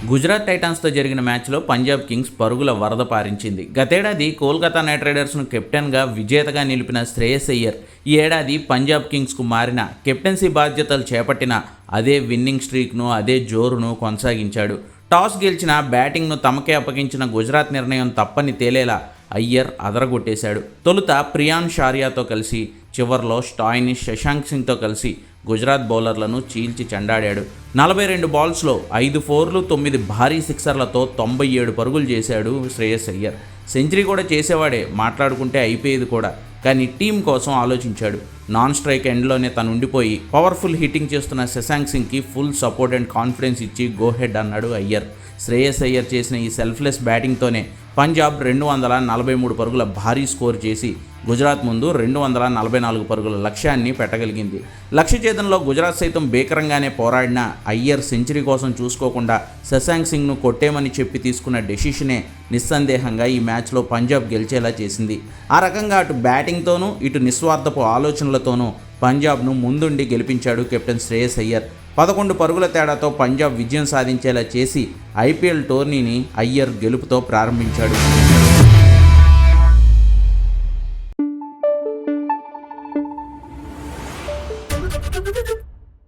గుజరాత్ టైటాన్స్తో జరిగిన మ్యాచ్లో పంజాబ్ కింగ్స్ పరుగుల వరద పారించింది. గతేడాది కోల్కతా నైట్ రైడర్స్ను కెప్టెన్గా విజేతగా నిలిపిన శ్రేయస్ అయ్యర్ ఈ ఏడాది పంజాబ్ కింగ్స్కు మారిన కెప్టెన్సీ బాధ్యతలు చేపట్టిన అదే విన్నింగ్ స్ట్రీక్ను, అదే జోరును కొనసాగించాడు. టాస్ గెలిచిన బ్యాటింగ్ను తమకే అప్పగించిన గుజరాత్ నిర్ణయం తప్పని తేలేలా అయ్యర్ అదరగొట్టేశాడు. తొలుత ప్రియాన్ షారియాతో కలిసి, చివర్లో స్టాయినిష్ శశాంక్ సింగ్తో కలిసి గుజరాత్ బౌలర్లను చీల్చి చెండాడాడు. 42 బాల్స్లో 5 4లు 9 భారీ సిక్సర్లతో 97 పరుగులు చేశాడు శ్రేయస్ అయ్యర్. సెంచరీ కూడా చేసేవాడే, మాట్లాడుకుంటే అయిపోయేది కూడా. కానీ టీం కోసం ఆలోచించాడు. నాన్ స్ట్రైక్ ఎండ్లోనే తను ఉండిపోయి పవర్ఫుల్ హిట్టింగ్ చేస్తున్న శశాంక్ సింగ్కి ఫుల్ సపోర్ట్ అండ్ కాన్ఫిడెన్స్ ఇచ్చి గో హెడ్ అన్నాడు అయ్యర్. శ్రేయస్ అయ్యర్ చేసిన ఈ సెల్ఫ్లెస్ బ్యాటింగ్తోనే పంజాబ్ 243 పరుగుల భారీ స్కోర్ చేసి గుజరాత్ ముందు 244 పరుగుల లక్ష్యాన్ని పెట్టగలిగింది. లక్ష్య ఛేదనలో గుజరాత్ సైతం భీకరంగానే పోరాడిన అయ్యర్ సెంచరీ కోసం చూసుకోకుండా శశాంక్ సింగ్ను కొట్టేమని చెప్పి తీసుకున్న డెసిషనే నిస్సందేహంగా ఈ మ్యాచ్లో పంజాబ్ గెలిచేలా చేసింది. ఆ రకంగా అటు బ్యాటింగ్తోనూ ఇటు నిస్వార్థపు ఆలోచనలతోనూ పంజాబ్ను ముందుండి గెలిపించాడు కెప్టెన్ శ్రేయస్ అయ్యర్. 11 పరుగుల తేడాతో పంజాబ్ విజయం సాధించేలా చేసి ఐపీఎల్ టోర్నీని అయ్యర్ గెలుపుతో ప్రారంభించాడు.